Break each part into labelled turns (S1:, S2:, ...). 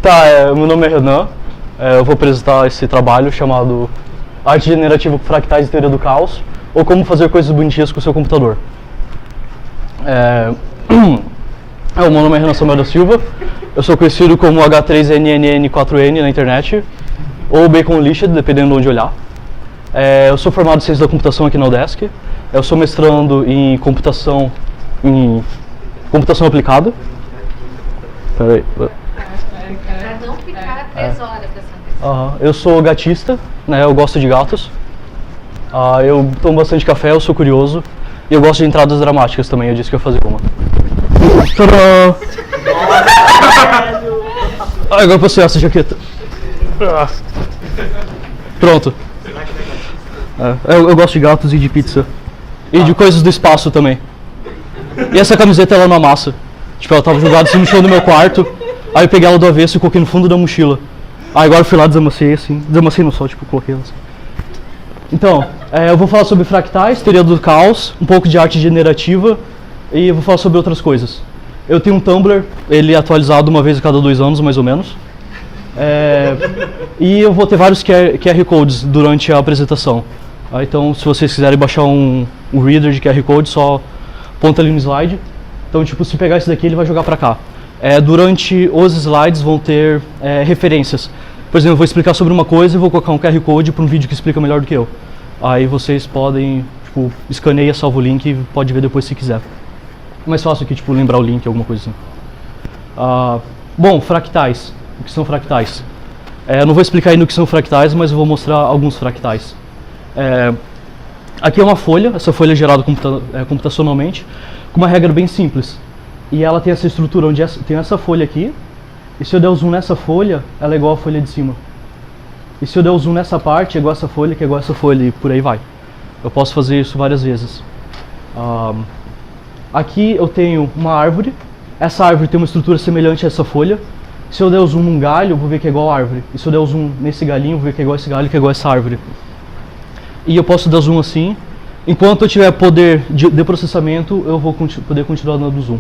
S1: Tá, meu nome é Renan, eu vou apresentar esse trabalho chamado Arte Generativa com Fractais e Teoria do Caos, ou Como Fazer Coisas Bonitinhas com o Seu Computador. Meu nome é Renan Samuel da Silva, eu sou conhecido como H3NNN4N na internet, ou Bacon Listed, dependendo de onde olhar. Eu sou formado em Ciência da Computação aqui na UDESC, eu sou mestrando em computação aplicada. Peraí.
S2: Pra não ficar 3 horas dessa vez.
S1: Eu sou gatista, né? Eu gosto de gatos. Eu tomo bastante café, eu sou curioso. E eu gosto de entradas dramáticas também, eu disse que ia fazer uma. Tadã! Agora posso essa jaqueta. Pronto. Eu gosto de gatos e de pizza. E de coisas do espaço também. E essa camiseta ela não amassa. Tipo, ela tava jogada assim no chão do meu quarto. Aí eu peguei ela do avesso e coloquei no fundo da mochila. Aí agora eu fui lá, desamassei assim. Desamassei no sol, tipo, coloquei ela assim. Então, eu vou falar sobre fractais, teoria do caos, um pouco de arte generativa e eu vou falar sobre outras coisas. Eu tenho um Tumblr, ele é atualizado uma vez a cada 2 anos, mais ou menos. E eu vou ter vários QR Codes durante a apresentação. Então, se vocês quiserem baixar um reader de QR Code, só aponta ali no slide. Então, tipo, se pegar esse daqui, ele vai jogar pra cá. Durante os slides vão ter referências. Por exemplo, eu vou explicar sobre uma coisa e vou colocar um QR Code para um vídeo que explica melhor do que eu. Aí vocês podem, tipo, escaneia, salva o link e pode ver depois se quiser. É mais fácil aqui, tipo, lembrar o link, alguma coisa assim. Bom, fractais. O que são fractais? Eu não vou explicar ainda o que são fractais, mas eu vou mostrar alguns fractais. Aqui é uma folha, essa folha é gerada computacionalmente, com uma regra bem simples. E ela tem essa estrutura onde tem essa folha aqui, e se eu der o zoom nessa folha, ela é igual à folha de cima. E se eu der o zoom nessa parte, é igual a essa folha, que é igual a essa folha, e por aí vai. Eu posso fazer isso várias vezes. Aqui eu tenho uma árvore, essa árvore tem uma estrutura semelhante a essa folha. Se eu der o zoom num galho, eu vou ver que é igual a árvore. E se eu der o zoom nesse galinho, eu vou ver que é igual a esse galho, que é igual a essa árvore. E eu posso dar zoom assim. Enquanto eu tiver poder de processamento, eu vou poder continuar dando zoom.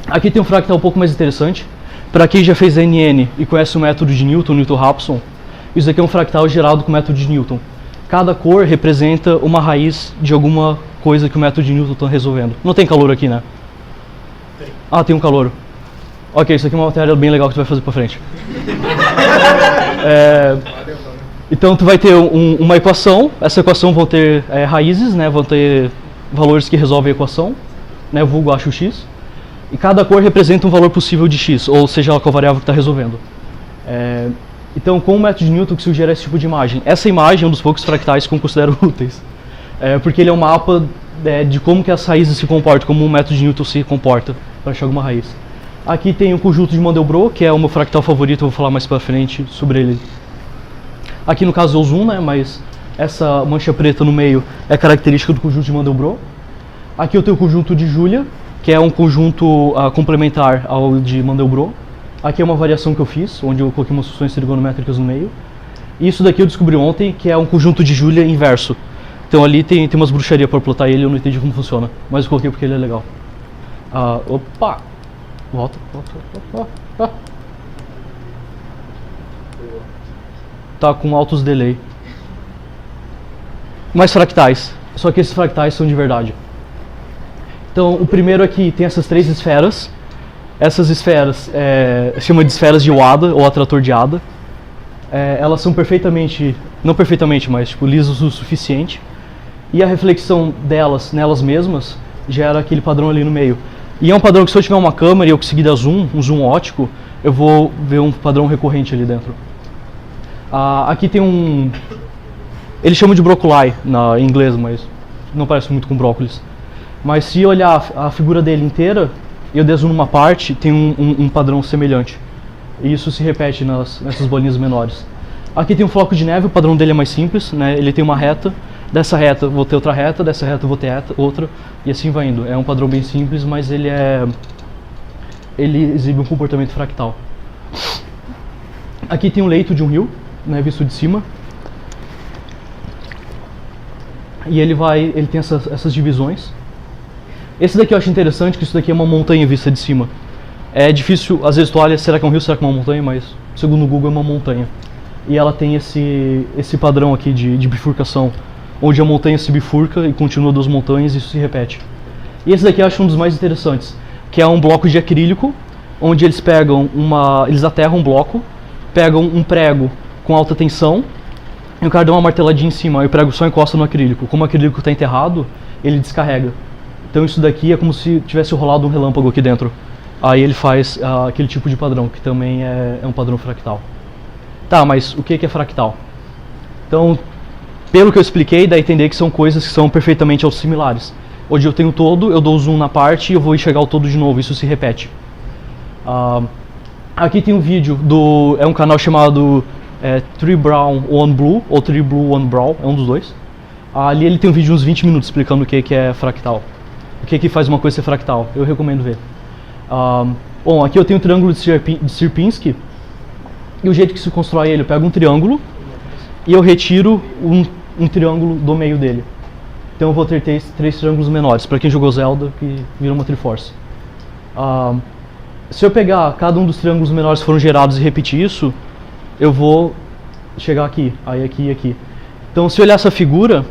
S1: Aqui tem um fractal um pouco mais interessante. Para quem já fez NN e conhece o método de Newton-Raphson, isso aqui é um fractal gerado com o método de Newton. Cada cor representa uma raiz de alguma coisa que o método de Newton está resolvendo. Não tem calor aqui, né? Tem. Tem um calor. Ok, isso aqui é uma matéria bem legal que tu vai fazer para frente. Então tu vai ter uma equação, essa equação vão ter raízes, né, vão ter valores que resolvem a equação, né, vulgo acho x, e cada cor representa um valor possível de x, ou seja, qual variável que está resolvendo. Então, com o método de Newton, eu consigo gerar esse tipo de imagem. Essa imagem é um dos poucos fractais que eu considero úteis, porque ele é um mapa de como que as raízes se comportam, como o método de Newton se comporta para achar alguma raiz. Aqui tem o conjunto de Mandelbrot, que é o meu fractal favorito, eu vou falar mais para frente sobre ele. Aqui no caso é o zoom, né, mas essa mancha preta no meio é característica do conjunto de Mandelbrot. Aqui eu tenho o conjunto de Julia, que é um conjunto complementar ao de Mandelbrot. Aqui é uma variação que eu fiz, onde eu coloquei umas funções trigonométricas no meio. E isso daqui eu descobri ontem, que é um conjunto de Julia inverso. Então ali tem umas bruxarias para plotar ele, eu não entendi como funciona, mas eu coloquei porque ele é legal. Opa! Volta. Tá com altos delay. Mais fractais, só que esses fractais são de verdade. Então o primeiro aqui tem essas 3 esferas. Essas esferas chama de esferas de Wada ou atrator de Ada. Elas são perfeitamente, não perfeitamente, mas tipo, lisas o suficiente. E a reflexão delas nelas mesmas gera aquele padrão ali no meio. E é um padrão que se eu tiver uma câmera e eu conseguir dar zoom, um zoom ótico, eu vou ver um padrão recorrente ali dentro. Aqui tem eles chamam de broccoli em inglês, mas não parece muito com brócolis. Mas se olhar a figura dele inteira e eu der zoom numa parte, tem um padrão semelhante. E isso se repete nessas bolinhas menores. Aqui tem um floco de neve, o padrão dele é mais simples, né? Ele tem uma reta. Dessa reta eu vou ter outra reta, dessa reta eu vou ter outra, e assim vai indo. É um padrão bem simples, mas ele exibe um comportamento fractal. Aqui tem um leito de um rio, né, visto de cima. E ele tem essas divisões. Esse daqui eu acho interessante, que isso daqui é uma montanha vista de cima. É difícil, às vezes tu olha, será que é um rio, será que é uma montanha, mas segundo o Google é uma montanha. E ela tem esse padrão aqui de bifurcação, onde a montanha se bifurca e continua duas montanhas e isso se repete. E esse daqui eu acho um dos mais interessantes, que é um bloco de acrílico, onde eles pegam eles aterram um bloco, pegam um prego com alta tensão, e o cara dá uma marteladinha em cima, e o prego só encosta no acrílico. Como o acrílico está enterrado, ele descarrega. Então isso daqui é como se tivesse rolado um relâmpago aqui dentro. Aí ele faz aquele tipo de padrão, que também é um padrão fractal. Tá, mas o que é fractal? Então, pelo que eu expliquei, dá a entender que são coisas que são perfeitamente autossimilares. Onde eu tenho o todo, eu dou zoom na parte e eu vou enxergar o todo de novo, isso se repete. Aqui tem um vídeo é um canal chamado Three Brown One Blue, ou Three Blue One Brown, é um dos dois. Ali ele tem um vídeo de uns 20 minutos explicando o que é fractal. O que faz uma coisa ser fractal, eu recomendo ver. Bom, aqui eu tenho um triângulo de Sierpinski, e o jeito que se constrói ele, eu pego um triângulo e eu retiro um triângulo do meio dele. Então eu vou ter três triângulos menores, para quem jogou Zelda, que vira uma Triforce. Se eu pegar cada um dos triângulos menores que foram gerados e repetir isso, eu vou chegar aqui, aí aqui e aqui. Então se eu olhar essa figura,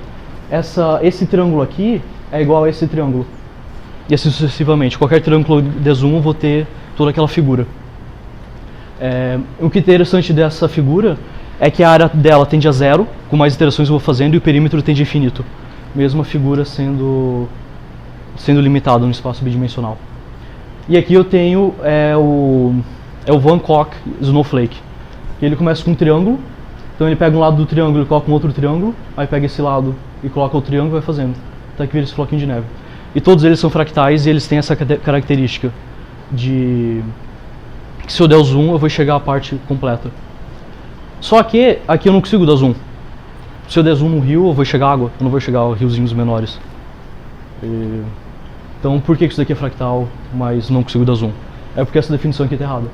S1: esse triângulo aqui é igual a esse triângulo. E assim sucessivamente. Qualquer triângulo de zoom eu vou ter toda aquela figura. O que é interessante dessa figura é que a área dela tende a zero, com mais iterações eu vou fazendo, e o perímetro tende a infinito. Mesmo a figura sendo limitada no espaço bidimensional. E aqui eu tenho o Van Gogh Snowflake. Ele começa com um triângulo, então ele pega um lado do triângulo e coloca um outro triângulo, aí pega esse lado e coloca o triângulo e vai fazendo, até que vira esse floquinho de neve. E todos eles são fractais e eles têm essa característica de que se eu der o zoom eu vou enxergar a parte completa. Só que aqui eu não consigo dar zoom. Se eu der zoom no rio eu vou enxergar água, eu não vou enxergar riozinhos menores. Então por que isso daqui é fractal, mas não consigo dar zoom? É porque essa definição aqui está errada.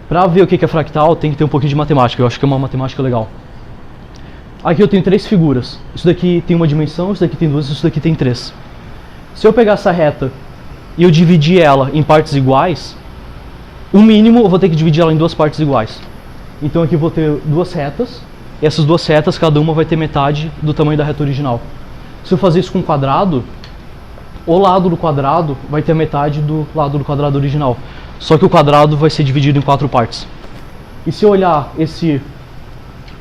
S1: Para ver o que é fractal tem que ter um pouquinho de matemática, eu acho que é uma matemática legal. Aqui eu tenho três figuras. Isso daqui tem uma dimensão, isso daqui tem duas, isso daqui tem três. Se eu pegar essa reta e eu dividir ela em partes iguais, o mínimo eu vou ter que dividir ela em duas partes iguais. Então aqui eu vou ter duas retas, e essas duas retas, cada uma vai ter metade do tamanho da reta original. Se eu fazer isso com um quadrado, o lado do quadrado vai ter a metade do lado do quadrado original. Só que o quadrado vai ser dividido em 4 partes. E se eu olhar esse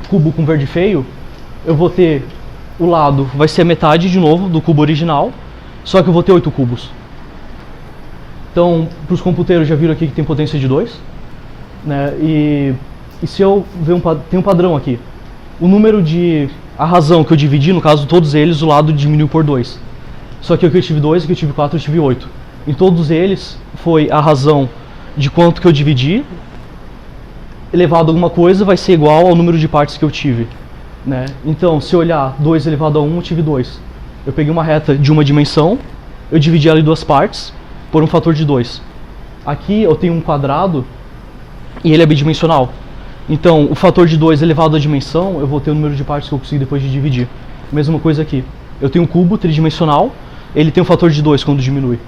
S1: cubo com verde feio, eu vou ter o lado, vai ser a metade de novo do cubo original, só que eu vou ter 8 cubos. Então, para os computeiros já viram aqui que tem potência de 2, né? E se eu ver tem um padrão aqui. O número a razão que eu dividi, no caso todos eles, o lado diminuiu por 2. Só que aqui eu tive 2, aqui eu tive 4, eu tive 8. Em todos eles foi a razão de quanto que eu dividi, elevado a alguma coisa, vai ser igual ao número de partes que eu tive. Né? Então, se eu olhar 2 elevado a 1, eu tive 2. Eu peguei uma reta de uma dimensão, eu dividi ela em duas partes, por um fator de 2. Aqui eu tenho um quadrado, e ele é bidimensional. Então, o fator de 2 elevado à dimensão, eu vou ter o número de partes que eu consigo depois de dividir. Mesma coisa aqui. Eu tenho um cubo tridimensional, ele tem um fator de 2 quando diminui.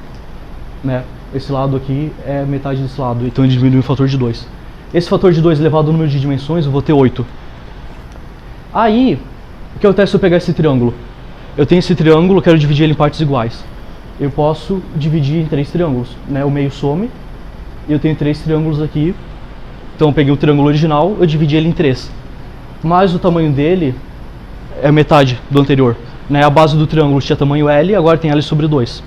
S1: Né? Esse lado aqui é metade desse lado, então ele diminui um fator de 2. Esse fator de 2 elevado ao número de dimensões, eu vou ter 8. Aí, o que acontece se eu pegar esse triângulo? Eu tenho esse triângulo, eu quero dividir ele em partes iguais. Eu posso dividir em 3 triângulos. Né? O meio some, e eu tenho 3 triângulos aqui. Então eu peguei o triângulo original, eu dividi ele em 3. Mas o tamanho dele é metade do anterior. Né? A base do triângulo tinha tamanho L, agora tem L sobre 2.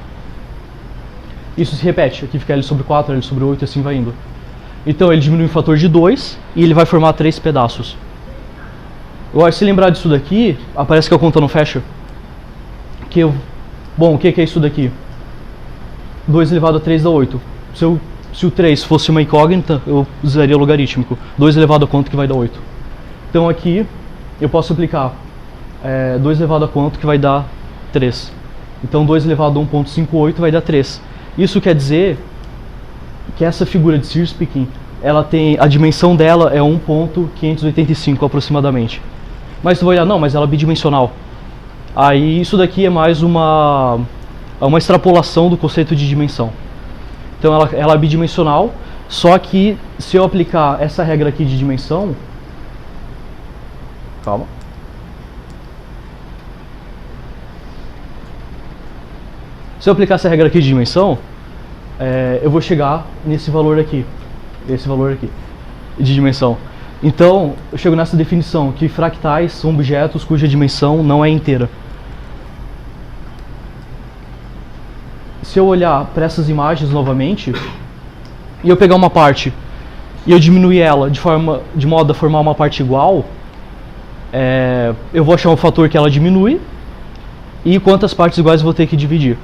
S1: Isso se repete, aqui fica L sobre 4, L sobre 8 e assim vai indo. Então ele diminui em fator de 2 e ele vai formar 3 pedaços. Agora, se lembrar disso daqui, aparece que a conta não fecha. Bom, o que é isso daqui? 2 elevado a 3 dá 8. Se o 3 fosse uma incógnita, eu usaria logarítmico. 2 elevado a quanto que vai dar 8? Então aqui eu posso aplicar 2 elevado a quanto que vai dar 3. Então 2 elevado a 1.58 vai dar 3. Isso quer dizer que essa figura de Sierpinski, ela tem, a dimensão dela é 1.585 aproximadamente. Mas tu vai olhar, não, mas ela é bidimensional. Aí isso daqui é mais uma extrapolação do conceito de dimensão. Então ela é bidimensional, só que se eu aplicar essa regra aqui de dimensão... Calma. Se eu aplicar essa regra aqui de dimensão, eu vou chegar nesse valor aqui. Esse valor aqui, de dimensão. Então, eu chego nessa definição, que fractais são objetos cuja dimensão não é inteira. Se eu olhar para essas imagens novamente, e eu pegar uma parte, e eu diminuir ela de modo a formar uma parte igual, eu vou achar um fator que ela diminui, e quantas partes iguais eu vou ter que dividir.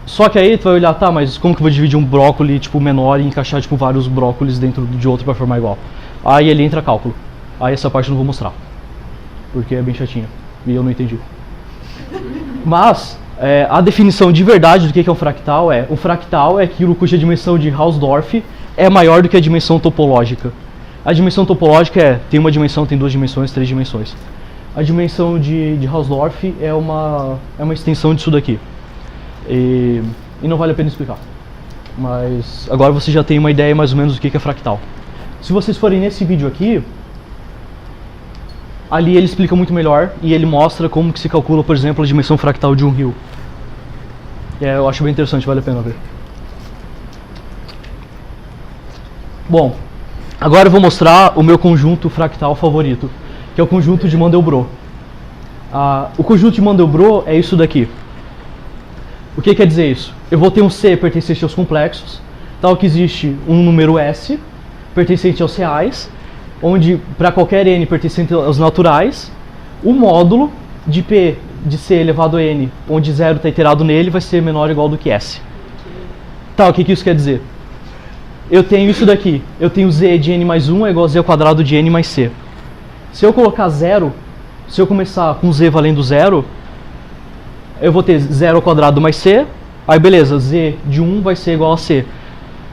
S1: Só que aí tu vai olhar, tá, mas como que eu vou dividir um brócolis tipo menor e encaixar tipo vários brócolis dentro de outro para formar igual? Aí ele entra cálculo. Aí essa parte eu não vou mostrar, porque é bem chatinha e eu não entendi. Mas a definição de verdade do que é um fractal um fractal é aquilo cuja dimensão de Hausdorff é maior do que a dimensão topológica. A dimensão topológica tem uma dimensão, tem 2 dimensões, 3 dimensões. A dimensão de Hausdorff é uma extensão disso daqui. E não vale a pena explicar. Mas agora você já tem uma ideia mais ou menos do que é fractal. Se vocês forem nesse vídeo aqui, ali ele explica muito melhor e ele mostra como que se calcula, por exemplo, a dimensão fractal de um rio. Eu acho bem interessante, vale a pena ver. Bom, agora eu vou mostrar o meu conjunto fractal favorito, que é o conjunto de Mandelbrot. O conjunto de Mandelbrot é isso daqui. O que quer dizer isso? Eu vou ter um C pertencente aos complexos, tal que existe um número S pertencente aos reais, onde para qualquer N pertencente aos naturais, o módulo de P de C elevado a N, onde 0 está iterado nele, vai ser menor ou igual do que S. Tá, o que isso quer dizer? Eu tenho isso daqui, eu tenho Z de N mais 1 é igual a Z ao quadrado de N mais C. Se eu colocar 0, se eu começar com Z valendo 0, eu vou ter 0 ao quadrado mais C, aí beleza, Z de 1 vai ser igual a C.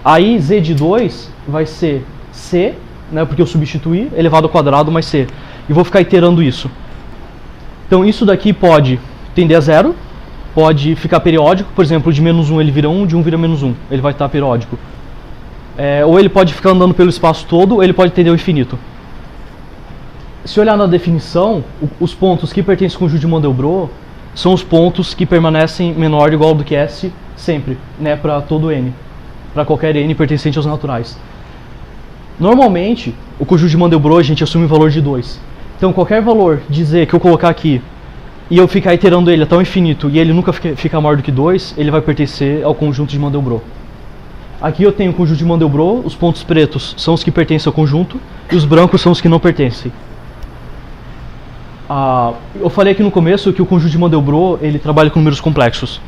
S1: Aí Z de 2 vai ser C, né, porque eu substituí, elevado ao quadrado mais C. E vou ficar iterando isso. Então isso daqui pode tender a 0, pode ficar periódico, por exemplo, de menos 1 ele vira 1, de 1 vira menos 1, ele vai estar periódico. Ou ele pode ficar andando pelo espaço todo, ou ele pode tender ao infinito. Se olhar na definição, os pontos que pertencem ao conjunto de Mandelbrot são os pontos que permanecem menor ou igual do que S sempre, né, para todo N, para qualquer N pertencente aos naturais. Normalmente, o conjunto de Mandelbrot a gente assume o valor de 2. Então qualquer valor de Z que eu colocar aqui e eu ficar iterando ele até o infinito e ele nunca ficar maior do que 2, ele vai pertencer ao conjunto de Mandelbrot. Aqui eu tenho o conjunto de Mandelbrot, os pontos pretos são os que pertencem ao conjunto e os brancos são os que não pertencem. Eu falei aqui no começo que o conjunto de Mandelbrot ele trabalha com números complexos.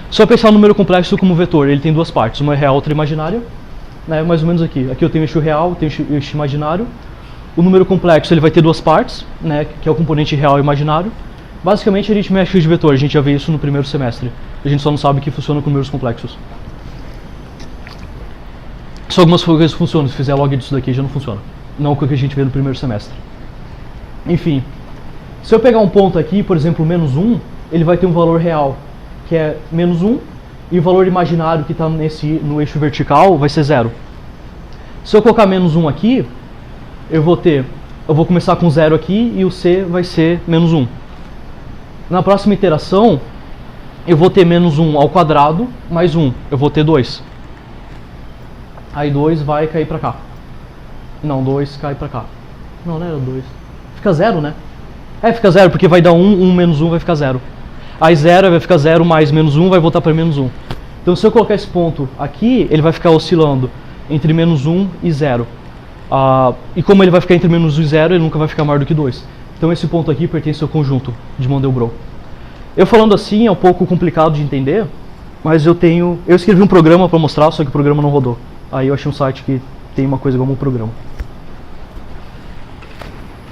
S1: Só pensar no número complexo como vetor, ele tem duas partes, uma é real, outra é imaginária, né, mais ou menos aqui. Aqui eu tenho o eixo real, tenho o eixo imaginário. O número complexo ele vai ter duas partes, né, que é o componente real e imaginário. Basicamente a gente mexe de vetor, a gente já vê isso no primeiro semestre. A gente só não sabe que funciona com números complexos. Só algumas coisas funcionam, se fizer log disso daqui já não funciona. Não o que a gente vê no primeiro semestre. Enfim. Se eu pegar um ponto aqui, por exemplo, menos 1, ele vai ter um valor real, que é menos 1, e o valor imaginário que está no eixo vertical vai ser 0. Se eu colocar menos 1 aqui, eu vou começar com 0 aqui e o C vai ser menos 1. Na próxima iteração, eu vou ter menos 1 ao quadrado mais 1, eu vou ter 2. Aí 2 vai cair para cá. Não, 2 cai para cá. Não era 2. Fica 0, né? Fica 0, porque vai dar 1, 1 menos 1 vai ficar 0. Aí 0 vai ficar 0 mais menos 1 vai voltar para menos 1. Então se eu colocar esse ponto aqui, ele vai ficar oscilando entre menos 1 e 0. E como ele vai ficar entre menos 1 e 0, ele nunca vai ficar maior do que 2. Então esse ponto aqui pertence ao conjunto de Mandelbrot. Eu falando assim é um pouco complicado de entender, mas eu escrevi um programa para mostrar, só que o programa não rodou. Aí eu achei um site que tem uma coisa como um programa.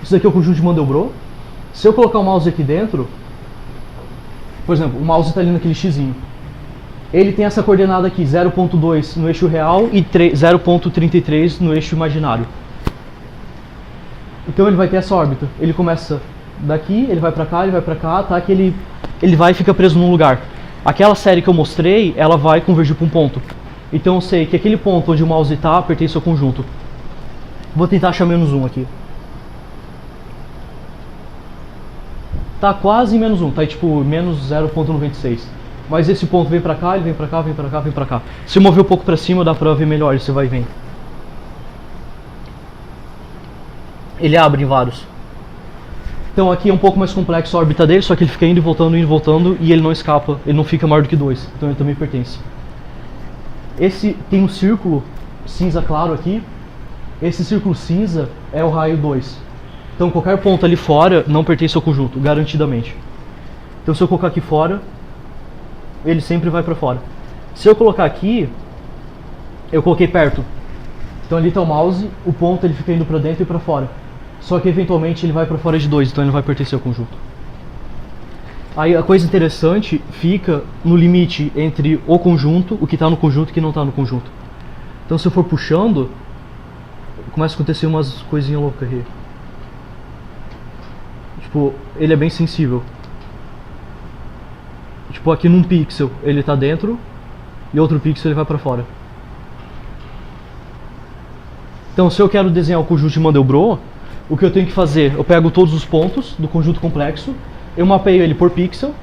S1: Isso daqui é o conjunto de Mandelbrot. Se eu colocar o mouse aqui dentro, por exemplo, o mouse está ali naquele xzinho. Ele tem essa coordenada aqui, 0.2 no eixo real e 0.33 no eixo imaginário. Então ele vai ter essa órbita. Ele começa daqui, ele vai para cá, ele vai para cá, tá? Que ele vai e fica preso num lugar. Aquela série que eu mostrei, ela vai convergir para um ponto. Então eu sei que aquele ponto onde o mouse está pertence ao conjunto. Vou tentar achar -1 aqui. Tá quase em -1, tá tipo -0.96. Mas esse ponto vem pra cá, ele vem pra cá, vem pra cá, vem pra cá. Se eu mover um pouco pra cima, dá pra ver melhor, você vai ver. Ele abre em vários. Então aqui é um pouco mais complexo a órbita dele, só que ele fica indo e voltando, e ele não escapa, ele não fica maior do que 2, então ele também pertence. Esse tem um círculo cinza claro aqui, esse círculo cinza é o raio 2. Então qualquer ponto ali fora não pertence ao conjunto, garantidamente. Então se eu colocar aqui fora, ele sempre vai pra fora. Se eu colocar aqui, eu coloquei perto. Então ali tá o mouse, o ponto ele fica indo pra dentro e pra fora. Só que eventualmente ele vai pra fora de 2, então ele não vai pertencer ao conjunto. Aí a coisa interessante fica no limite entre o conjunto, o que tá no conjunto e o que não tá no conjunto. Então se eu for puxando, começa a acontecer umas coisinhas loucas aqui. Tipo, ele é bem sensível. Tipo, aqui num pixel ele tá dentro e outro pixel ele vai pra fora. Então se eu quero desenhar o conjunto de Mandelbrot, o que eu tenho que fazer? Eu pego todos os pontos do conjunto complexo, eu mapeio ele por pixel.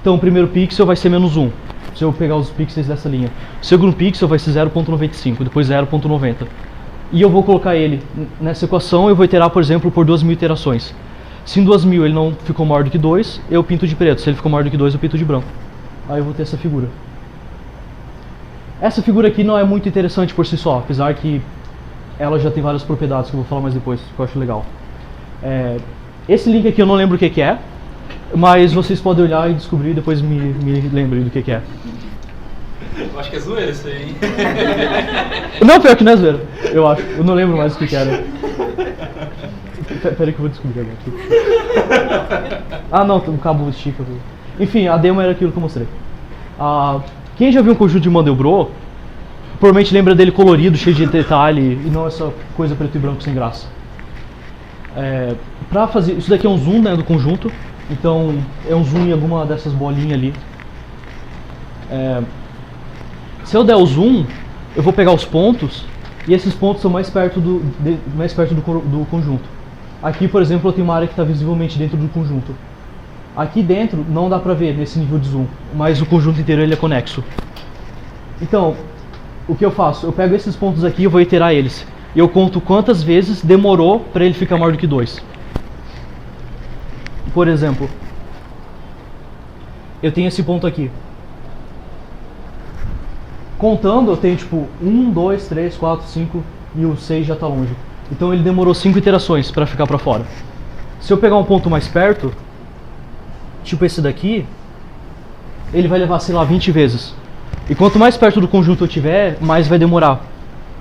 S1: Então o primeiro pixel vai ser -1, se eu pegar os pixels dessa linha. O segundo pixel vai ser 0.95, depois 0.90. E eu vou colocar ele nessa equação, eu vou iterar, por exemplo, por 2000 iterações. Se em 2000 ele não ficou maior do que 2, eu pinto de preto. Se ele ficou maior do que 2, eu pinto de branco. Aí eu vou ter essa figura. Essa figura aqui não é muito interessante por si só, apesar que ela já tem várias propriedades que eu vou falar mais depois, que eu acho legal. Esse link aqui eu não lembro o que é, mas vocês podem olhar e descobrir e depois me lembrem do que é.
S3: Eu acho que é zoeira isso aí, hein?
S1: Não, pior que não é zoeira, eu acho. Eu não lembro mais o que era. Peraí que eu vou descobrir agora. Ah não, o cabo estica. Enfim, a demo era aquilo que eu mostrei. Quem já viu um conjunto de Mandelbrot, provavelmente lembra dele colorido, cheio de detalhe, e não essa coisa preto e branco sem graça. Pra fazer, isso daqui é um zoom, né, do conjunto, então é um zoom em alguma dessas bolinhas ali. Se eu der o zoom, eu vou pegar os pontos, e esses pontos são mais perto do conjunto. Aqui, por exemplo, eu tenho uma área que está visivelmente dentro do conjunto. Aqui dentro não dá pra ver nesse nível de zoom, mas o conjunto inteiro ele é conexo. Então, o que eu faço? Eu pego esses pontos aqui e vou iterar eles. E eu conto quantas vezes demorou para ele ficar maior do que 2. Por exemplo, eu tenho esse ponto aqui. Contando, eu tenho tipo 1, 2, 3, 4, 5 e o 6 já está longe. Então ele demorou 5 iterações para ficar para fora. Se eu pegar um ponto mais perto, tipo esse daqui, ele vai levar, sei lá, 20 vezes. E quanto mais perto do conjunto eu tiver, mais vai demorar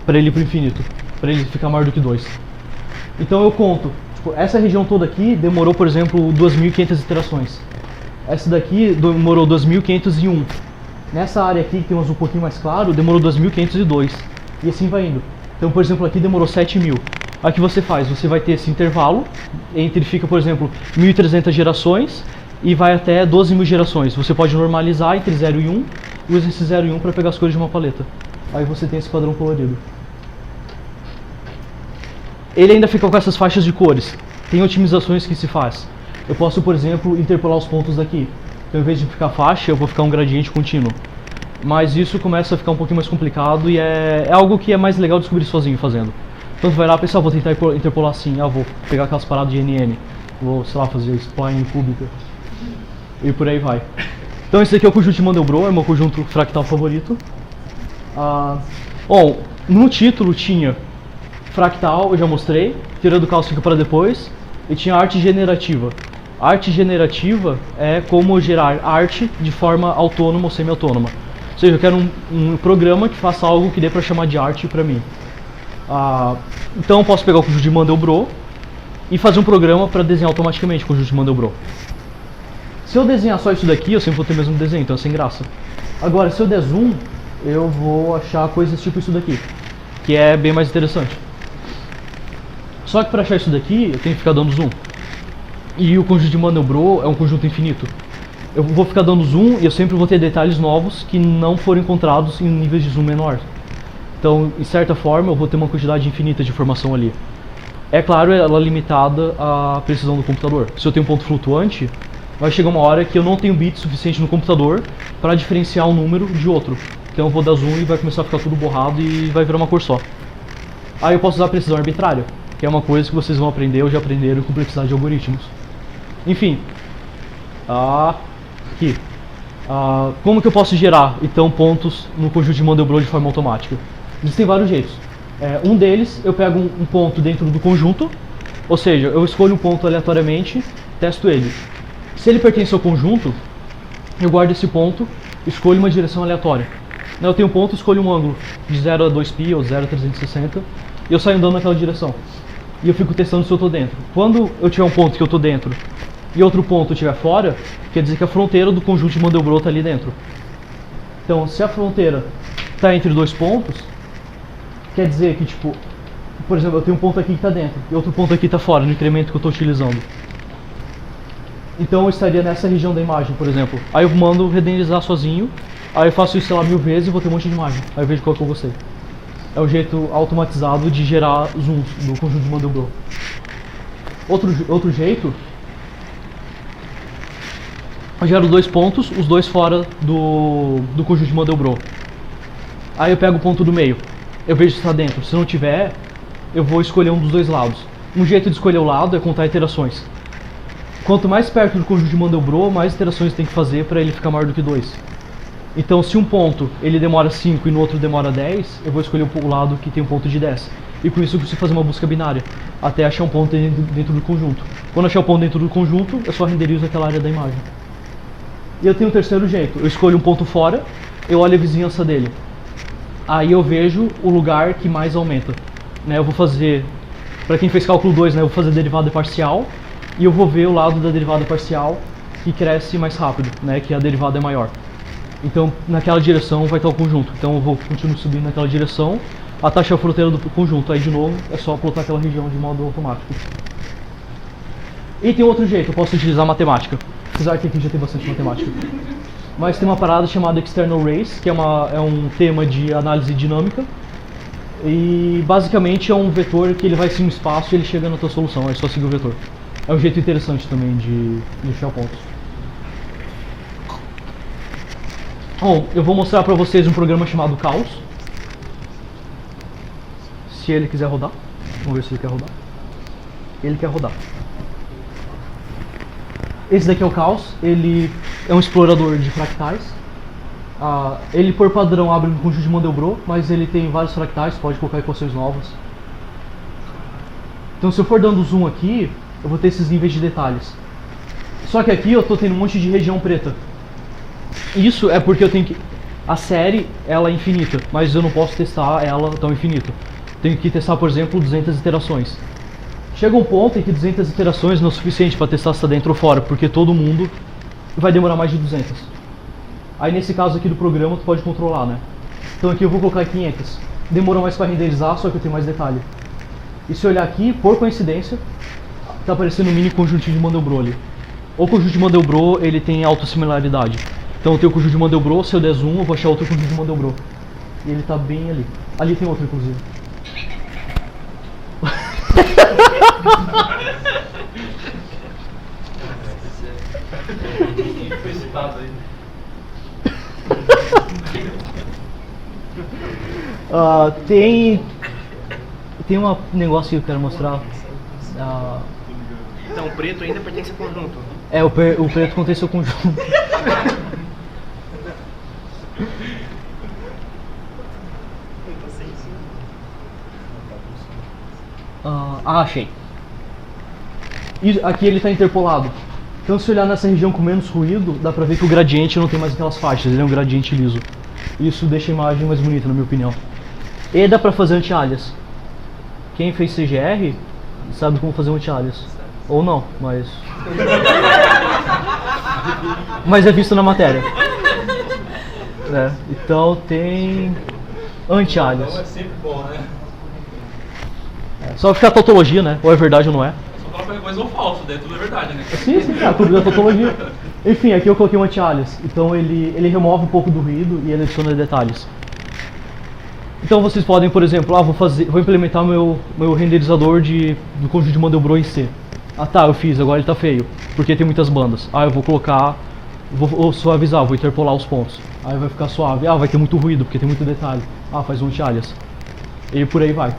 S1: para ele ir pro infinito, para ele ficar maior do que 2. Então eu conto, tipo, essa região toda aqui demorou, por exemplo, 2.500 iterações. Essa daqui demorou 2.501. Nessa área aqui, que tem um azul um pouquinho mais claro, demorou 2.502. E assim vai indo. Então, por exemplo, aqui demorou 7.000. Aí o que você faz? Você vai ter esse intervalo, entre fica, por exemplo, 1.300 gerações e vai até 12.000 gerações. Você pode normalizar entre 0 e 1 e usa esse 0 e 1 para pegar as cores de uma paleta. Aí você tem esse padrão colorido. Ele ainda fica com essas faixas de cores. Tem otimizações que se faz. Eu posso, por exemplo, interpolar os pontos daqui. Então, em vez de ficar faixa, eu vou ficar um gradiente contínuo. Mas isso começa a ficar um pouquinho mais complicado e é algo que é mais legal descobrir sozinho fazendo. Então você vai lá, pessoal, vou tentar interpolar assim, vou pegar aquelas paradas de NN, vou, sei lá, fazer spline cúbica e por aí vai. Então esse aqui é o conjunto de Mandelbrot, é o meu conjunto fractal favorito. Bom, no título tinha fractal, eu já mostrei, teoria do caos fica para depois, e tinha arte generativa. Arte generativa é como gerar arte de forma autônoma ou semi-autônoma. Ou seja, eu quero um programa que faça algo que dê para chamar de arte para mim. Então eu posso pegar o conjunto de Mandelbrot e fazer um programa para desenhar automaticamente o conjunto de Mandelbrot. Se eu desenhar só isso daqui, eu sempre vou ter o mesmo desenho, então é sem graça. Agora, se eu der zoom, eu vou achar coisas tipo isso daqui, que é bem mais interessante. Só que para achar isso daqui, eu tenho que ficar dando zoom. E o conjunto de Mandelbrot é um conjunto infinito. Eu vou ficar dando zoom e eu sempre vou ter detalhes novos que não foram encontrados em níveis de zoom menor. Então, em certa forma, eu vou ter uma quantidade infinita de informação ali. É claro, ela é limitada à precisão do computador. Se eu tenho um ponto flutuante, vai chegar uma hora que eu não tenho bit suficiente no computador para diferenciar um número de outro. Então eu vou dar zoom e vai começar a ficar tudo borrado e vai virar uma cor só. Aí eu posso usar precisão arbitrária, que é uma coisa que vocês vão aprender ou já aprenderam em complexidade de algoritmos. Enfim, aqui. Como que eu posso gerar, então, pontos no conjunto de Mandelbrot de forma automática? Existem vários jeitos. Um deles, eu pego um ponto dentro do conjunto, ou seja, eu escolho um ponto aleatoriamente, testo ele. Se ele pertence ao conjunto, eu guardo esse ponto, escolho uma direção aleatória. Eu tenho um ponto, escolho um ângulo de 0 a 2π ou 0 a 360, e eu saio andando naquela direção. E eu fico testando se eu estou dentro. Quando eu tiver um ponto que eu estou dentro e outro ponto estiver fora, quer dizer que a fronteira do conjunto de Mandelbrot está ali dentro. Então, se a fronteira está entre dois pontos, quer dizer que, tipo, por exemplo, eu tenho um ponto aqui que está dentro e outro ponto aqui está fora, no incremento que eu estou utilizando. Então eu estaria nessa região da imagem, por exemplo. Aí eu mando renderizar sozinho, aí eu faço isso, sei lá, 1000 vezes e vou ter um monte de imagem. Aí eu vejo qual que eu gostei. É o jeito automatizado de gerar zooms do conjunto de Mandelbrot. Outro jeito, eu gero dois pontos, os dois fora do conjunto de Mandelbrot. Aí eu pego o ponto do meio, eu vejo se está dentro. Se não tiver, eu vou escolher um dos dois lados. Um jeito de escolher o lado é contar iterações. Quanto mais perto do conjunto de Mandelbrot, mais iterações tem que fazer para ele ficar maior do que 2. Então, se um ponto ele demora 5 e no outro demora 10, eu vou escolher o lado que tem um ponto de 10. E com isso eu consigo fazer uma busca binária, até achar um ponto dentro do conjunto. Quando achar o ponto dentro do conjunto, eu só renderizo aquela área da imagem. E eu tenho um terceiro jeito, eu escolho um ponto fora, eu olho a vizinhança dele. Aí eu vejo o lugar que mais aumenta. Eu vou fazer, para quem fez cálculo 2, eu vou fazer derivada parcial, e eu vou ver o lado da derivada parcial que cresce mais rápido, que a derivada é maior. Então, naquela direção vai estar o conjunto. Então eu vou continuar subindo naquela direção até achar a fronteira do conjunto. Aí, de novo, é só plotar aquela região de modo automático. E tem outro jeito, eu posso utilizar matemática. Apesar que aqui já tem bastante matemática. Mas tem uma parada chamada External Race, que é um tema de análise dinâmica. E, basicamente, é um vetor que ele vai seguir um espaço e ele chega na tua solução. É só seguir o vetor. É um jeito interessante também de achar pontos. Bom, eu vou mostrar para vocês um programa chamado Caos. Se ele quiser rodar. Vamos ver se ele quer rodar. Ele quer rodar. Esse daqui é o Caos. Ele é um explorador de fractais. Ele, por padrão, abre um conjunto de Mandelbrot, mas ele tem vários fractais, pode colocar equações novas. Então, se eu for dando zoom aqui, eu vou ter esses níveis de detalhes. Só que aqui eu estou tendo um monte de região preta. Isso é porque eu tenho que... A série, ela é infinita, mas eu não posso testar ela tão infinita. Tenho que testar, por exemplo, 200 iterações. Chega um ponto em que 200 iterações não é o suficiente para testar se está dentro ou fora, porque todo mundo vai demorar mais de 200. Aí nesse caso aqui do programa, tu pode controlar, Então aqui eu vou colocar 500. Demorou mais para renderizar, só que eu tenho mais detalhe. E se eu olhar aqui, por coincidência, está aparecendo um mini conjuntinho de Mandelbrot ali. O conjunto de Mandelbrot, ele tem autossimilaridade. Então eu tenho o conjunto de Mandelbrot, se eu der zoom, eu vou achar outro conjunto de Mandelbrot. E ele está bem ali. Ali tem outro, inclusive.
S3: Foi citado aí.
S1: Tem um negócio que eu quero mostrar.
S4: Então, o preto ainda pertence ao conjunto.
S1: O preto contém seu conjunto. Achei. E aqui ele está interpolado. Então, se olhar nessa região com menos ruído, dá pra ver que o gradiente não tem mais aquelas faixas, ele é um gradiente liso. Isso deixa a imagem mais bonita, na minha opinião. E dá pra fazer anti-alias. Quem fez CGR sabe como fazer um anti-alias. Ou não, mas... mas é visto na matéria. Então tem... anti-alias.
S3: É sempre bom,
S1: Só ficar a tautologia, ou é verdade ou não é.
S3: Só fala coisa ou falso, daí tudo é verdade,
S1: Sim, tudo é tautologia. Enfim, aqui eu coloquei um anti-alias. Então ele remove um pouco do ruído e ele adiciona detalhes. Então vocês podem, por exemplo, vou implementar meu renderizador do conjunto de Mandelbrot em C. Ah tá, eu fiz, agora ele tá feio, porque tem muitas bandas. Eu vou colocar, vou suavizar, vou interpolar os pontos. Aí vai ficar suave. Vai ter muito ruído, porque tem muito detalhe. Faz um anti-alias. E por aí vai.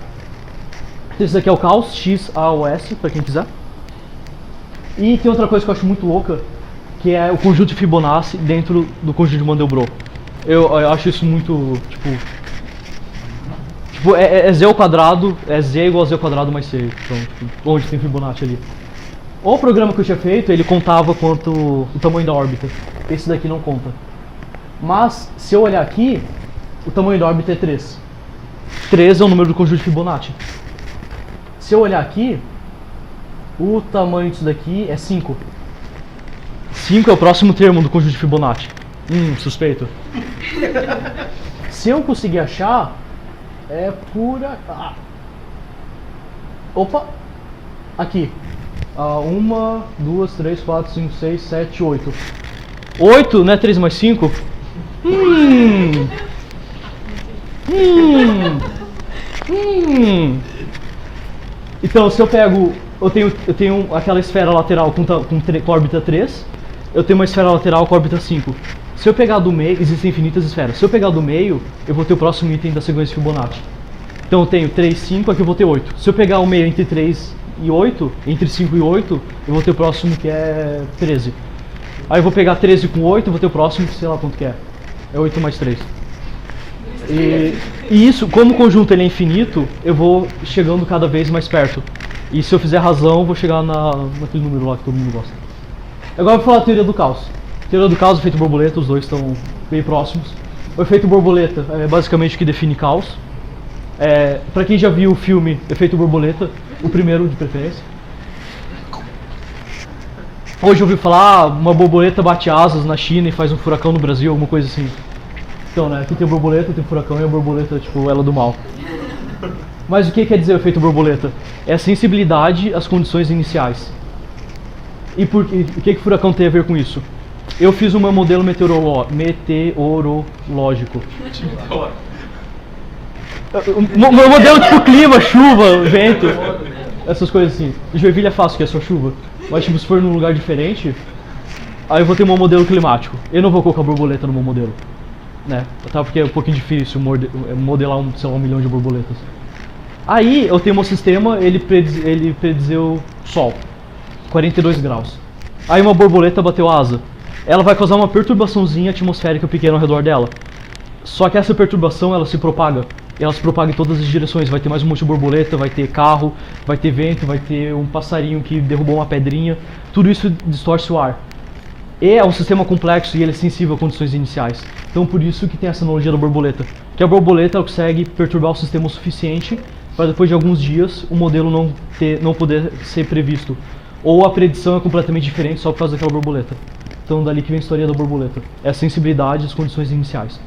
S1: Esse daqui é o caos, X, A ou S, pra quem quiser. E tem outra coisa que eu acho muito louca, que é o conjunto de Fibonacci dentro do conjunto de Mandelbrot. Eu acho isso muito, é Z ao quadrado, é Z igual a Z ao quadrado mais C, então, onde tem Fibonacci ali. O programa que eu tinha feito, ele contava quanto o tamanho da órbita. Esse daqui não conta. Mas, se eu olhar aqui, o tamanho da órbita é 3. 3 é o número do conjunto de Fibonacci. Se eu olhar aqui, o tamanho disso daqui é 5. 5 é o próximo termo do conjunto de Fibonacci. Suspeito. Se eu conseguir achar, é pura... Opa! Aqui. 1, 2, 3, 4, 5, 6, 7, 8. 8, né? 3 mais 5? Então, se eu pego... Eu tenho aquela esfera lateral com órbita 3. Eu tenho uma esfera lateral com órbita 5. Se eu pegar do meio, existem infinitas esferas. Se eu pegar do meio, eu vou ter o próximo item da sequência Fibonacci. Então eu tenho 3, 5, aqui eu vou ter 8. Se eu pegar o meio entre 3 e 8, entre 5 e 8, eu vou ter o próximo que é 13. Aí eu vou pegar 13 com 8, eu vou ter o próximo que sei lá quanto que é. É 8 mais 3. E isso, como o conjunto ele é infinito, eu vou chegando cada vez mais perto. E se eu fizer razão, eu vou chegar naquele número lá que todo mundo gosta. Agora eu vou falar da teoria do caos. A teoria do caos e o efeito borboleta, os dois estão bem próximos. O efeito borboleta é basicamente o que define caos. Pra quem já viu o filme Efeito Borboleta, o primeiro de preferência. Hoje eu ouvi falar, uma borboleta bate asas na China e faz um furacão no Brasil, alguma coisa assim. Então, né, aqui tem borboleta, tem furacão e a borboleta, ela do mal. Mas o que quer dizer o efeito borboleta? É a sensibilidade às condições iniciais. E o que o furacão tem a ver com isso? Eu fiz um modelo meteorológico. Meu modelo tipo clima, chuva, vento, essas coisas assim. Joinville é fácil, que é só chuva. Mas se for num lugar diferente, aí eu vou ter um modelo climático. Eu não vou colocar borboleta no meu modelo, né? Porque é um pouquinho difícil modelar sei lá, 1 milhão de borboletas. Aí eu tenho um sistema, ele predizeu sol, 42 graus. Aí uma borboleta bateu asa. Ela vai causar uma perturbaçãozinha atmosférica pequena ao redor dela. Só que essa perturbação, ela se propaga. Ela se propaga em todas as direções. Vai ter mais um monte de borboleta, vai ter carro, vai ter vento, vai ter um passarinho que derrubou uma pedrinha. Tudo isso distorce o ar. E é um sistema complexo e ele é sensível a condições iniciais. Então por isso que tem essa analogia da borboleta. Que a borboleta consegue perturbar o sistema o suficiente para depois de alguns dias o modelo não poder ser previsto. Ou a predição é completamente diferente só por causa daquela borboleta. Então dali que vem a história da borboleta. É a sensibilidade às condições iniciais.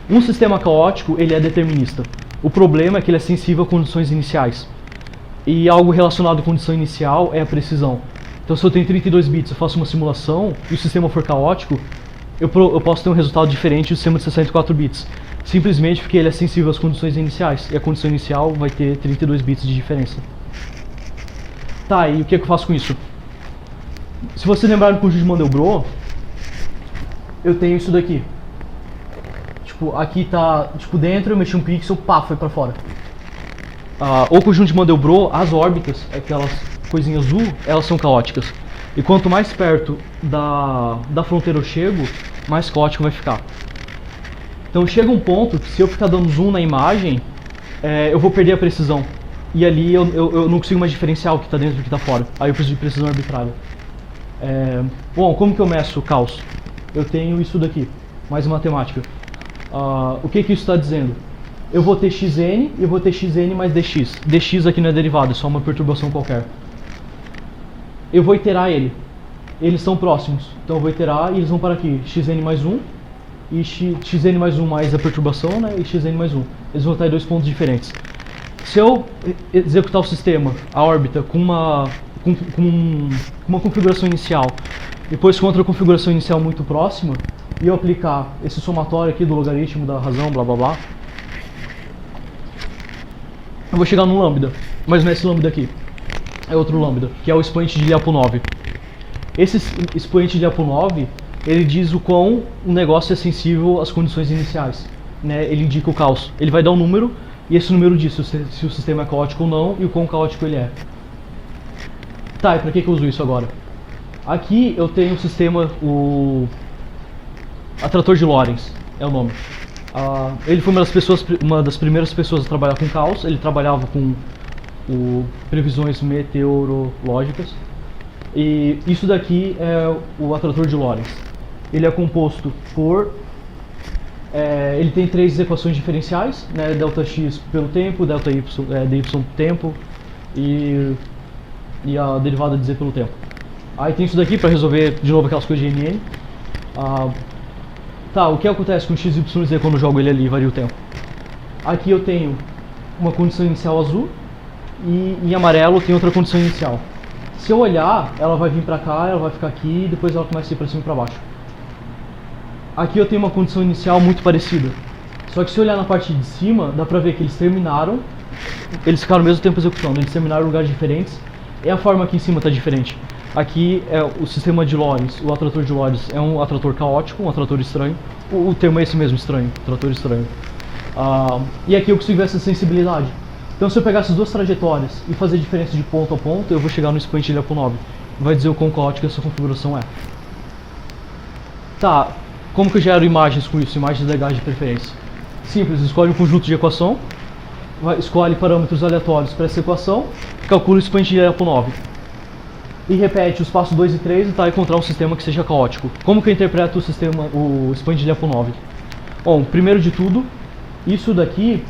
S1: Um sistema caótico, ele é determinista. O problema é que ele é sensível a condições iniciais. E algo relacionado à condição inicial é a precisão. Então se eu tenho 32 bits, eu faço uma simulação e o sistema for caótico, eu posso ter um resultado diferente do sistema de 64 bits. Simplesmente porque ele é sensível às condições iniciais. E a condição inicial vai ter 32 bits de diferença. Tá, e o que eu faço com isso? Se você lembrar do conjunto de Mandelbrot, eu tenho isso daqui. Aqui tá, dentro, eu mexi um pixel, pá, foi pra fora. O conjunto de Mandelbrot, as órbitas, aquelas coisinhas azul, elas são caóticas. E quanto mais perto da fronteira eu chego, mais caótico vai ficar. Então chega um ponto que se eu ficar dando zoom na imagem, eu vou perder a precisão. E ali eu não consigo mais diferenciar o que está dentro do que está fora. Aí eu preciso de precisão arbitrária. Bom, como que eu meço o caos? Eu tenho isso daqui, mais matemática. O que isso está dizendo? Eu vou ter xn e eu vou ter xn mais dx. Dx aqui não é derivado, é só uma perturbação qualquer. Eu vou iterar ele. Eles são próximos, então eu vou iterar e eles vão para aqui. Xn mais 1 e xn mais 1 mais a perturbação, né? E xn mais 1. Eles vão estar em dois pontos diferentes. Se eu executar o sistema, a órbita, com uma configuração inicial, depois com outra configuração inicial muito próxima, e eu aplicar esse somatório aqui do logaritmo da razão, blá blá blá, eu vou chegar num lambda, mas não é esse lambda aqui. É outro lambda, que é o expoente de Lyapunov. Esse expoente de Lyapunov, ele diz o quão um negócio é sensível às condições iniciais. Né? Ele indica o caos. Ele vai dar um número, e esse número diz se o sistema é caótico ou não, e o quão caótico ele é. Tá, e pra que eu uso isso agora? Aqui eu tenho o sistema, o atrator de Lorentz, é o nome. Ele foi uma das primeiras pessoas a trabalhar com caos. Ele trabalhava com previsões meteorológicas. E isso daqui é o atrator de Lorentz. Ele é composto por... ele tem 3 equações diferenciais, né, ΔX pelo tempo, ΔY, dy tempo e a derivada de z pelo tempo. Aí tem isso daqui para resolver de novo aquelas coisas de NN. Tá, o que acontece com x, y e z quando eu jogo ele ali, varia o tempo. Aqui eu tenho uma condição inicial azul e em amarelo tem outra condição inicial. Se eu olhar, ela vai vir pra cá, ela vai ficar aqui e depois ela começa a ir pra cima e pra baixo. Aqui eu tenho uma condição inicial muito parecida. Só que se eu olhar na parte de cima, dá pra ver que eles terminaram, eles ficaram ao mesmo tempo executando, eles terminaram em lugares diferentes e a forma aqui em cima está diferente. Aqui é o sistema de Lorentz, o atrator de Lorentz é um atrator caótico, um atrator estranho. O termo é esse mesmo, estranho, atrator estranho. E aqui eu consigo ver essa sensibilidade. Então se eu pegar essas duas trajetórias e fazer diferença de ponto a ponto, eu vou chegar no expoente de Lyapunov. Vai dizer o quão caótica essa configuração é. Tá, como que eu gero imagens com isso? Imagens legais de preferência. Simples, escolhe um conjunto de equação, escolhe parâmetros aleatórios para essa equação, calcula o expoente de Lyapunov. E repete os passos 2 e 3 e tá encontrar um sistema que seja caótico. Como que eu interpreto o expoente de Lyapunov? Bom, primeiro de tudo, isso daqui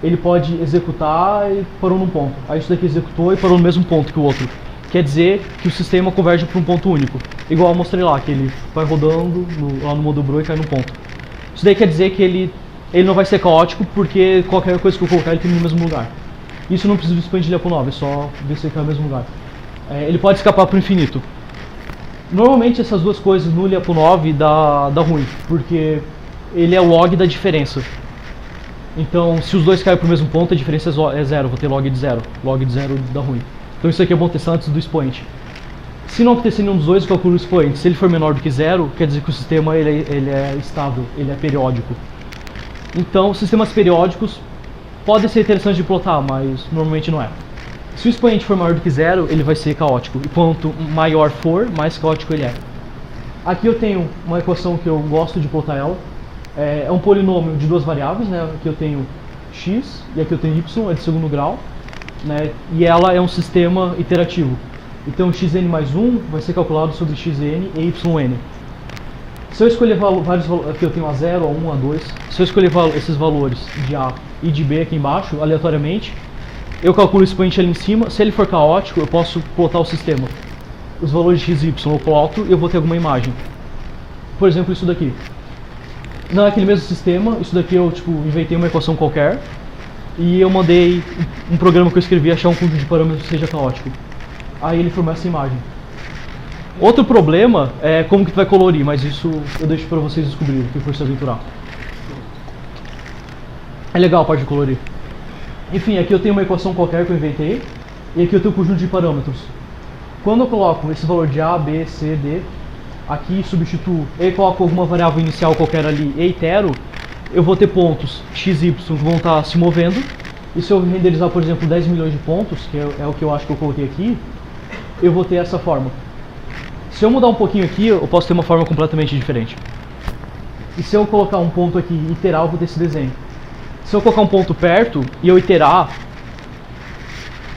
S1: ele pode executar e parou num ponto. Aí isso daqui executou e parou no mesmo ponto que o outro. Quer dizer que o sistema converge para um ponto único. Igual eu mostrei lá, que ele vai rodando lá no modo Bro e cai num ponto. Isso daí quer dizer que ele não vai ser caótico porque qualquer coisa que eu colocar ele tem no mesmo lugar. Isso não precisa do expoente de Lyapunov, é só ver se ele cai no mesmo lugar. Ele pode escapar para o infinito. Normalmente essas duas coisas no Lyapunov dá ruim, porque ele é o log da diferença. Então se os dois caem para o mesmo ponto, a diferença é zero, vou ter log de zero. Log de zero dá ruim. Então isso aqui é bom testar antes do expoente. Se não acontecer nenhum dos dois, eu calculo o expoente. Se ele for menor do que zero, quer dizer que o sistema ele é estável, ele é periódico. Então sistemas periódicos podem ser interessantes de plotar, mas normalmente não é. Se o expoente for maior do que zero, ele vai ser caótico. E quanto maior for, mais caótico ele é. Aqui eu tenho uma equação que eu gosto de plotar ela. É um polinômio de duas variáveis, né? Aqui eu tenho x e aqui eu tenho y, é de segundo grau. Né? E ela é um sistema iterativo. Então xn mais 1 vai ser calculado sobre xn e yn. Se eu escolher vários valores, aqui eu tenho A0, A1, A2. Se eu escolher esses valores de A e de B aqui embaixo, aleatoriamente, eu calculo o expoente ali em cima. Se ele for caótico, eu posso plotar o sistema. Os valores de x e y eu ploto e eu vou ter alguma imagem. Por exemplo, isso daqui. Não é aquele mesmo sistema, isso daqui eu inventei uma equação qualquer e eu mandei um programa que eu escrevi achar um conjunto de parâmetros que seja caótico. Aí ele formou essa imagem. Outro problema é como que tu vai colorir, mas isso eu deixo para vocês descobrirem, quem for se aventurar. É legal a parte de colorir. Enfim, aqui eu tenho uma equação qualquer que eu inventei e aqui eu tenho um conjunto de parâmetros. Quando eu coloco esse valor de A, B, C, D, aqui substituo e coloco alguma variável inicial qualquer ali e itero, eu vou ter pontos x e y que vão estar se movendo. E se eu renderizar, por exemplo, 10 milhões de pontos, que é o que eu acho que eu coloquei aqui, eu vou ter essa forma. Se eu mudar um pouquinho aqui, eu posso ter uma forma completamente diferente. E se eu colocar um ponto aqui e iterar, eu vou ter esse desenho. Se eu colocar um ponto perto e eu iterar,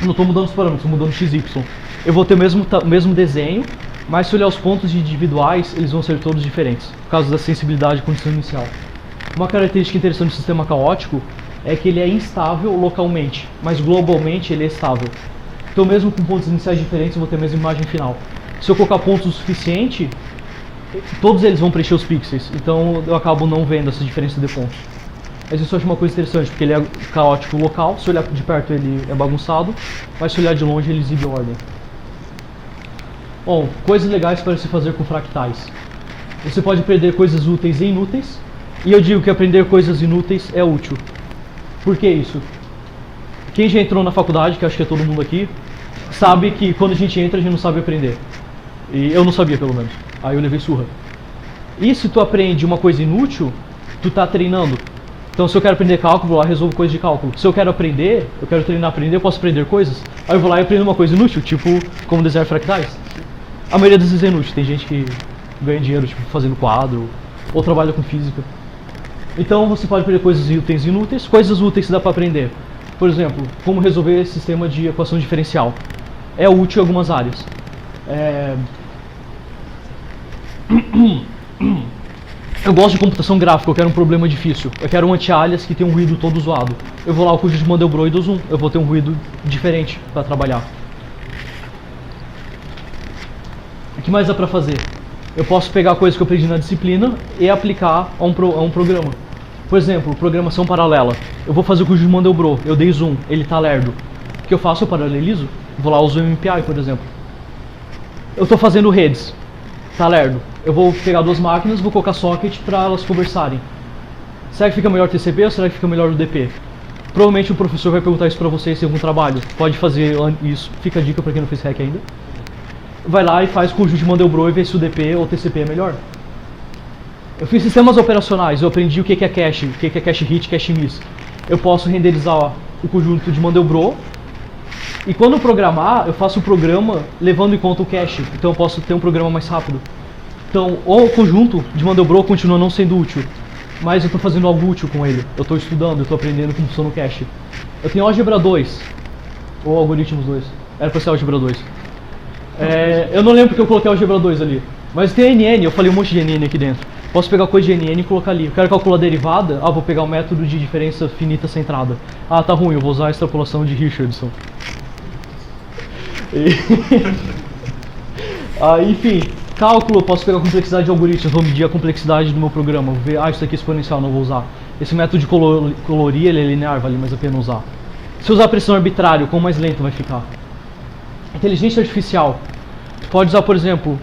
S1: não estou mudando os parâmetros, estou mudando x e y. Eu vou ter o mesmo desenho, mas se olhar os pontos individuais, eles vão ser todos diferentes, por causa da sensibilidade e condição inicial. Uma característica interessante do sistema caótico é que ele é instável localmente, mas globalmente ele é estável. Então mesmo com pontos iniciais diferentes, eu vou ter a mesma imagem final. Se eu colocar pontos o suficiente, todos eles vão preencher os pixels, então eu acabo não vendo essa diferença de pontos. Mas isso eu acho uma coisa interessante, porque ele é caótico local, se olhar de perto ele é bagunçado, mas se olhar de longe ele exibe ordem. Bom, coisas legais para se fazer com fractais. Você pode aprender coisas úteis e inúteis, e eu digo que aprender coisas inúteis é útil. Por que isso? quem já entrou na faculdade, que acho que é todo mundo aqui, sabe que quando a gente entra, a gente não sabe aprender. E eu não sabia, pelo menos. Aí eu levei surra. E se tu aprende uma coisa inútil, tu tá treinando. Então se eu quero aprender cálculo, eu resolvo coisas de cálculo. Se eu quero aprender, eu quero treinar a aprender, eu posso aprender coisas. Aí eu vou lá e aprendo uma coisa inútil, tipo como desenhar fractais. A maioria das vezes é inútil. Tem gente que ganha dinheiro tipo fazendo quadro, ou trabalha com física. Então você pode aprender coisas úteis e inúteis. Coisas úteis que dá pra aprender. Por exemplo, como resolver sistema de equação diferencial. É útil em algumas áreas. Eu gosto de computação gráfica, eu quero um problema difícil. Eu quero um anti-alias que tem um ruído todo zoado. Eu vou lá, o conjunto de Mandelbrot e dou zoom. Eu vou ter um ruído diferente para trabalhar. O que mais dá pra fazer? Eu posso pegar coisas que eu aprendi na disciplina e aplicar a um programa. Por exemplo, programação paralela. Eu vou fazer o conjunto de Mandelbrot, eu dei zoom, ele tá lerdo. O que eu faço? Eu paralelizo. Vou lá, uso o MPI, por exemplo. Eu estou fazendo redes, tá lerdo. Eu vou pegar duas máquinas, vou colocar socket para elas conversarem. Será que fica melhor o TCP ou será que fica melhor o DP? Provavelmente o professor vai perguntar isso para vocês em algum trabalho. Pode fazer isso, fica a dica para quem não fez hack ainda. Vai lá e faz o conjunto de Mandelbrot e vê se o DP ou o TCP é melhor. Eu fiz sistemas operacionais, eu aprendi o que é cache, o que é cache hit, cache miss. Eu posso renderizar o conjunto de Mandelbrot. E quando eu programar, eu faço o programa levando em conta o cache. Então eu posso ter um programa mais rápido. Então, o conjunto de Mandelbrot continua não sendo útil, mas eu estou fazendo algo útil com ele. Eu estou estudando, eu estou aprendendo como funciona o cache. Eu tenho álgebra 2, ou algoritmos 2. Era para ser álgebra 2. Eu não lembro porque eu coloquei álgebra 2 ali. Mas tem NN, eu falei um monte de NN aqui dentro. Posso pegar coisa de NN e colocar ali. Eu quero calcular a derivada, vou pegar o método de diferença finita centrada. Tá ruim, eu vou usar a extrapolação de Richardson. Enfim, cálculo, eu posso pegar a complexidade de algoritmos, vou medir a complexidade do meu programa, vou ver, isso aqui é exponencial, não vou usar. Esse método de colorir, ele é linear, vale mais a pena usar. Se eu usar pressão arbitrária, quão mais lento vai ficar? Inteligência artificial. Pode usar, por exemplo,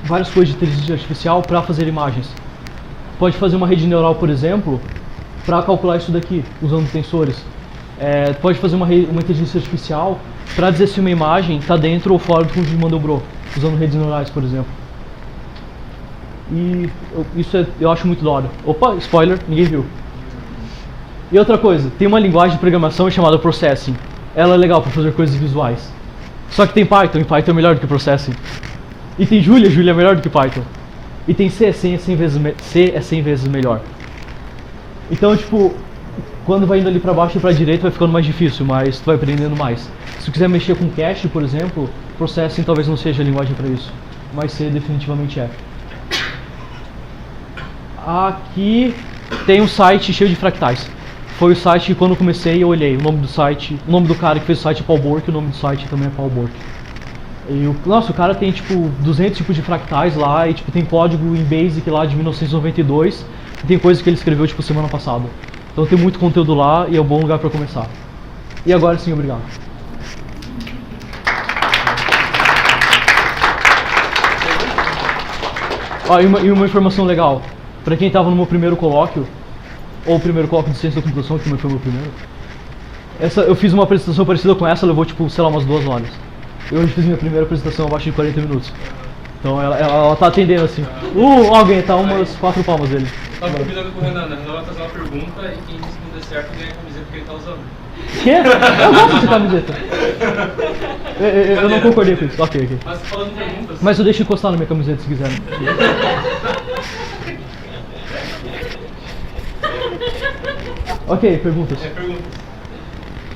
S1: várias coisas de inteligência artificial para fazer imagens. Pode fazer uma rede neural, por exemplo, para calcular isso daqui, usando tensores. Pode fazer uma inteligência artificial para dizer se uma imagem está dentro ou fora do conjunto de Mandelbrot, usando redes neurais, por exemplo. E isso eu acho muito da hora. Opa, spoiler, ninguém viu. E outra coisa, tem uma linguagem de programação chamada Processing. Ela é legal para fazer coisas visuais. Só que tem Python, e Python é melhor do que Processing. E tem Julia, Julia é melhor do que Python. E tem C, C é 100 vezes melhor. Então, tipo, quando vai indo ali pra baixo e pra direita vai ficando mais difícil, mas tu vai aprendendo mais. Se tu quiser mexer com cache, por exemplo, Processing talvez não seja a linguagem para isso, mas C definitivamente é. Aqui tem um site cheio de fractais. Foi o site que quando eu comecei eu olhei, o nome do site, o nome do cara que fez o site é Paul Bork, o nome do site também é Paul Bork. E o cara tem tipo 200 tipos de fractais lá e tipo tem código em Basic lá de 1992 e tem coisas que ele escreveu tipo semana passada. Então tem muito conteúdo lá e é um bom lugar para começar. E agora sim, obrigado. E uma informação legal, para quem estava no meu primeiro colóquio, ou o primeiro colóquio de ciência da computação, que também foi o meu primeiro, eu fiz uma apresentação parecida com essa, levou tipo, sei lá, umas 2 horas. Eu hoje fiz minha primeira apresentação abaixo de 40 minutos. Então ela tá atendendo assim. Alguém tá umas 4 palmas dele.
S3: Eu tava combinando com o Renan, né? O Renan vai fazer uma pergunta e quem responder certo ganha a camiseta que ele tá usando.
S1: Quê? Eu gosto de camiseta. Eu não concordei com isso. Ok.
S3: Mas falando em perguntas...
S1: Mas eu deixo encostar na minha camiseta se quiserem. Ok, perguntas.
S3: Perguntas.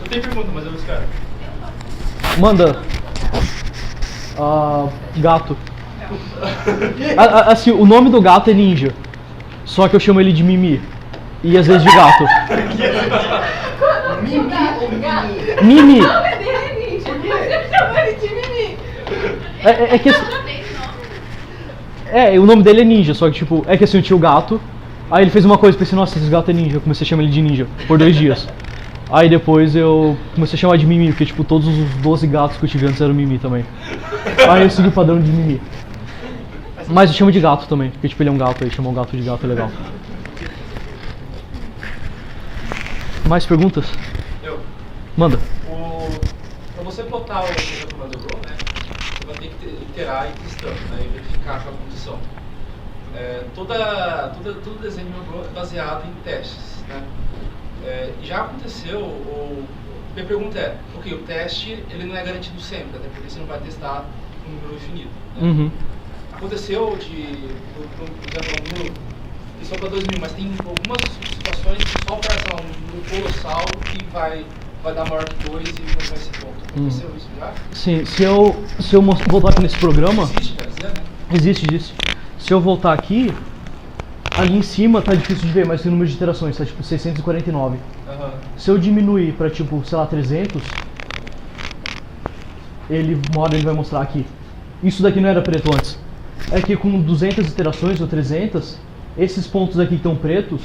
S3: Não tem pergunta, mas eu vou buscar.
S1: Manda. Gato. Assim, o nome do gato é Ninja. Só que eu chamo ele de Mimi. E às vezes de gato. Mimi. O nome dele é Ninja, só que tipo, é que assim, eu tinha o gato. Aí ele fez uma coisa, pensei, nossa, esse gato é ninja. Eu comecei a chamar ele de Ninja por 2 dias. Aí depois eu comecei a chamar de Mimi, porque tipo, todos os 12 gatos que eu tive antes eram Mimi também. Aí eu segui o padrão de Mimi. Mas eu chamo de gato também, porque tipo, ele é um gato, aí chamar um gato de gato é legal. Mais perguntas? Manda.
S3: Para você plotar o projeto Mandelbrot, né, você vai ter que iterar e testando, né, e verificar a condição. Todo desenho de Mandelbrot é baseado em testes, né. Já aconteceu, minha pergunta é, ok, o teste ele não é garantido sempre, até porque você não vai testar um número infinito. Né?
S1: Uhum.
S3: Aconteceu por exemplo, um número, isso é para 2000, mas tem algumas situações que só para um número colossal que vai dar maior que 2 e não vai ser ponto. Aconteceu isso já?
S1: Sim, se eu voltar aqui nesse programa...
S3: Existe, quer dizer, né?
S1: Existe. Se eu voltar aqui, ali em cima tá difícil de ver, mas tem número de iterações, tá tipo 649. Se eu diminuir pra tipo, sei lá, 300, uma hora ele vai mostrar aqui. Isso daqui não era preto antes. É que com 200 iterações ou 300, esses pontos aqui que estão pretos,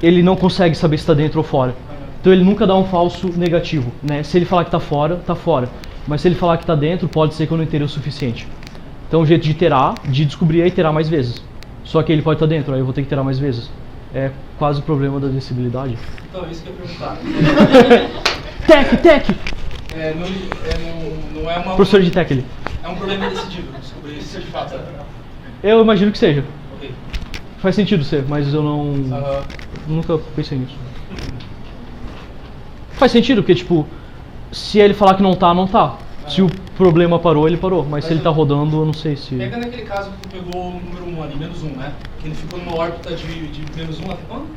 S1: ele não consegue saber se está dentro ou fora. Então ele nunca dá um falso negativo, né? Se ele falar que está fora, está fora. Mas se ele falar que está dentro, pode ser que eu não iterei o suficiente. Então o jeito de iterar, de descobrir é iterar mais vezes. Só que ele pode estar dentro, aí eu vou ter que iterar mais vezes. É quase o problema da sensibilidade.
S3: Então, isso que eu ia perguntar.
S1: Tech!
S3: Não é uma...
S1: Professor de tech ali.
S3: É um problema decidível descobrir isso de fato.
S1: Eu imagino que seja.
S3: Ok.
S1: Faz sentido ser, mas eu não... Nunca pensei nisso. Faz sentido, porque tipo, se ele falar que não tá, não tá. Se o problema parou, ele parou. Mas se ele tá rodando, eu não sei se...
S3: Pega naquele caso que tu pegou o número 1 ali, menos 1, né? Que ele ficou numa órbita de menos 1 até quando?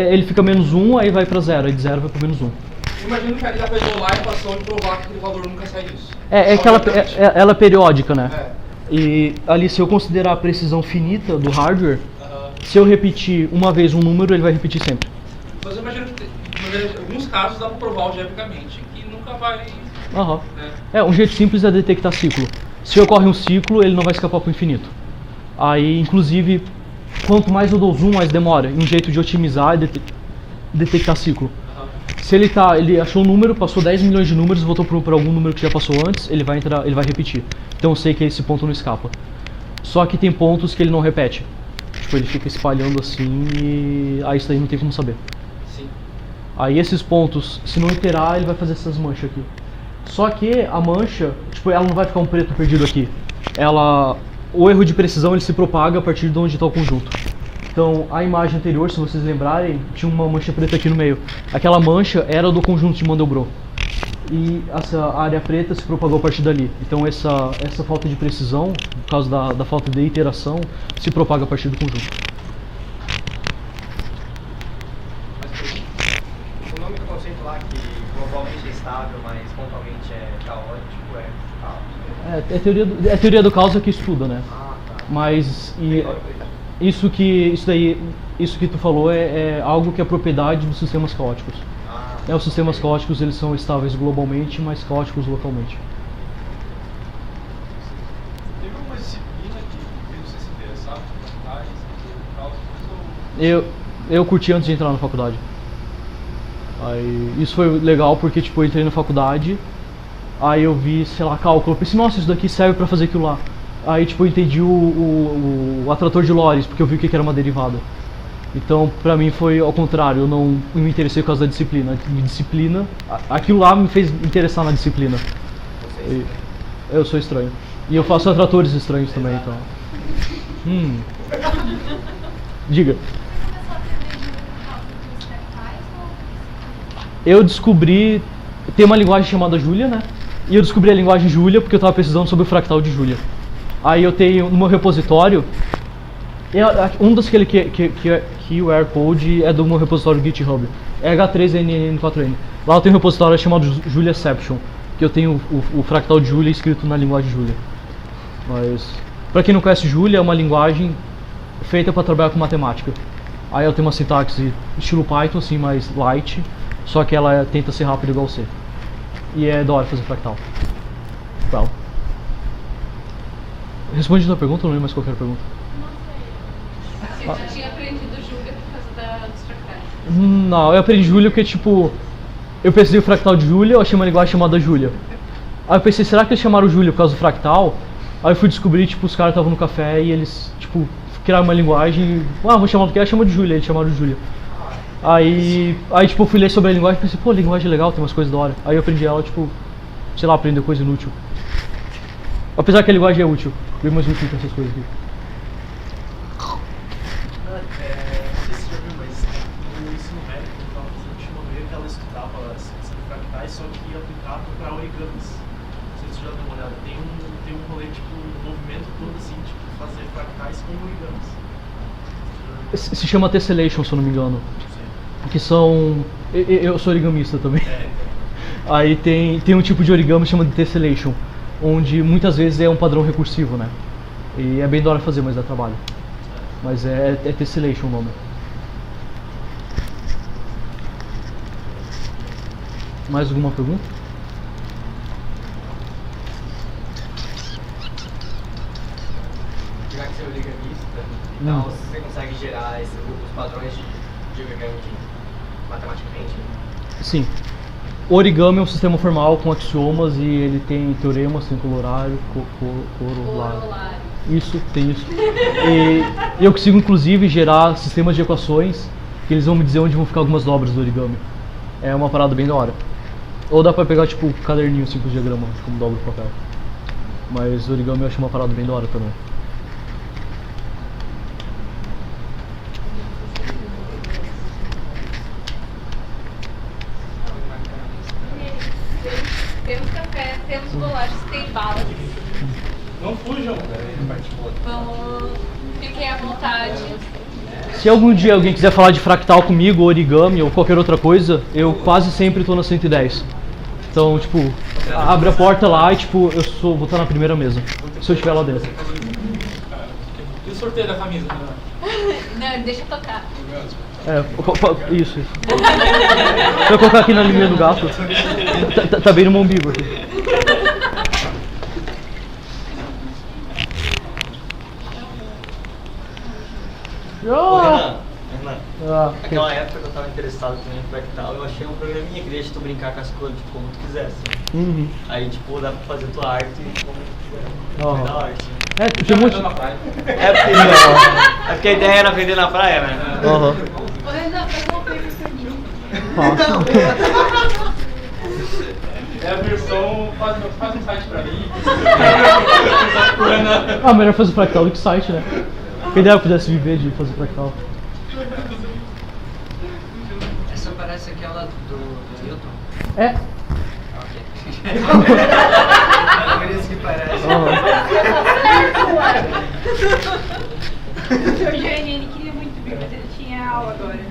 S1: Ele fica menos 1, aí vai pra 0. Aí de 0 vai pra menos 1.
S3: Eu imagino que ali dá pra isolar a equação e provar que aquele valor nunca sai disso.
S1: Ela é periódica, né? E ali, se eu considerar a precisão finita do hardware, se eu repetir uma vez um número, ele vai repetir sempre.
S3: Mas eu imagino que em alguns casos dá pra provar algebricamente, que nunca vai...
S1: Um jeito simples é detectar ciclo. Se ocorre um ciclo, ele não vai escapar pro infinito. Aí, inclusive, quanto mais eu dou zoom, mais demora. E um jeito de otimizar é detectar ciclo. Se ele achou um número, passou 10 milhões de números, voltou para algum número que já passou antes, ele vai repetir. Então eu sei que esse ponto não escapa. Só que tem pontos que ele não repete. Tipo, ele fica espalhando assim e aí isso daí não tem como saber.
S3: Sim.
S1: Aí esses pontos, se não iterar, ele vai fazer essas manchas aqui. Só que a mancha, tipo, ela não vai ficar um preto perdido aqui. O erro de precisão ele se propaga a partir de onde está o conjunto. Então, a imagem anterior, se vocês lembrarem, tinha uma mancha preta aqui no meio. Aquela mancha era do conjunto de Mandelbrot. E essa área preta se propagou a partir dali. Então, essa falta de precisão, por causa da falta de iteração, se propaga a partir do conjunto.
S4: O nome do conceito lá que globalmente é estável, mas pontualmente é caótico, caos.
S1: É a teoria do caos que estuda, né?
S4: Tá.
S1: Mas isso que tu falou é algo que é propriedade dos sistemas caóticos. Os sistemas caóticos eles são estáveis globalmente, mas caóticos localmente.
S3: Teve alguma disciplina que fez você se interessar por vantagens,
S1: Eu curti antes de entrar na faculdade. Aí, isso foi legal porque tipo, eu entrei na faculdade, aí eu vi, sei lá, cálculo, eu pensei, nossa, isso daqui serve pra fazer aquilo lá. Aí tipo, eu entendi o atrator de Lorentz, porque eu vi o que era uma derivada. Então, pra mim foi ao contrário, eu não me interessei por causa da disciplina. Aquilo lá me fez interessar na disciplina. Eu sou estranho. E eu faço atratores estranhos também, então. Diga. Eu descobri, tem uma linguagem chamada Julia, né? E eu descobri a linguagem Julia porque eu estava pesquisando sobre o fractal de Julia. Aí eu tenho no meu repositório, um dos que o Aircode é do meu repositório GitHub, é H3NN4N. Lá eu tenho um repositório chamado Juliaception, que eu tenho o fractal de Julia escrito na linguagem Julia. Mas, para quem não conhece, Julia é uma linguagem feita para trabalhar com matemática. Aí ela tem uma sintaxe estilo Python, assim, mais light, só que ela tenta ser rápida igual C. E é da hora fazer fractal. Well. Responde a tua pergunta, eu não lembro mais qualquer pergunta.
S2: Você já tinha aprendido Julia por causa dos fractais?
S1: Não, eu aprendi Julia porque, tipo, eu pesquisei o fractal de Julia, eu achei uma linguagem chamada Julia. Aí eu pensei, será que eles chamaram Julia por causa do fractal? Aí eu fui descobrir, tipo, os caras estavam no café e eles, tipo, criaram uma linguagem, vou chamar do que? Chama de Julia, eles chamaram de Julia. Aí tipo, eu fui ler sobre a linguagem e pensei, pô, linguagem é legal, tem umas coisas da hora. Aí eu aprendi ela, tipo, sei lá, aprender coisa inútil. Apesar que a linguagem é útil, bem mais útil que essas coisas aqui.
S5: Não sei se você já viu, mas no ensino médio, quando eu estava fazendo Shimonoe, que ela estudava fractais, só que aplicado para origamis. Não sei se você já deu uma olhada. Tem um rolê, tipo, um movimento todo assim, tipo, fazer fractais com origamis.
S1: Se chama Tessellation, se eu não me engano.
S5: Sim.
S1: Que são... Eu sou origamista também.
S5: É.
S1: Aí tem um tipo de origami que chama de Tessellation, onde muitas vezes é um padrão recursivo, né? E é bem da hora fazer, mas dá trabalho. Mas é Tessellation o nome. Mais alguma pergunta?
S4: Já que você é origamista, então você consegue gerar os padrões de origami matematicamente?
S1: Sim. O origami é um sistema formal com axiomas e ele tem teoremas, tem corolário, corolário.
S2: Corolário.
S1: Isso, tem isso. E eu consigo inclusive gerar sistemas de equações que eles vão me dizer onde vão ficar algumas dobras do origami. É uma parada bem da hora. Ou dá pra pegar tipo caderninho, simples diagrama, como dobra o papel. Mas o origami eu acho uma parada bem da hora também.
S2: Temos café, temos bolachas, tem balas.
S3: Não fujam.
S2: Vamos. Fiquem à vontade.
S1: Se algum dia alguém quiser falar de fractal comigo, ou origami, ou qualquer outra coisa, eu quase sempre tô na 110. Então, tipo, abre a porta lá e, tipo, vou estar na primeira mesa. Se eu estiver lá dentro.
S3: E o sorteio da camisa?
S2: Não, deixa eu tocar.
S1: Isso. Vou colocar aqui na linha do gato. Tá bem no meu umbigo aqui.
S6: Naquela época que eu tava interessado também em fractal, eu achei um programinha que deixa tu brincar com as cores, tipo, como tu quisesse.
S1: Uhum.
S6: Aí, tipo, dá pra fazer tua arte como tu quiser.
S1: Aham.
S6: Da arte.
S1: Tem um monte.
S6: É porque a ideia era vender na praia, né?
S1: Aham.
S2: Não, faz uma coisa pra mim.
S3: É a versão, faz um site pra mim.
S1: Melhor fazer fractal do que site, né? Quem dera pudesse viver de fazer fractal.
S7: Essa parece aquela do Newton.
S1: É.
S4: Por isso que parece.
S1: Aham.
S8: O Eugênio, ele queria muito vir, mas ele tinha aula agora.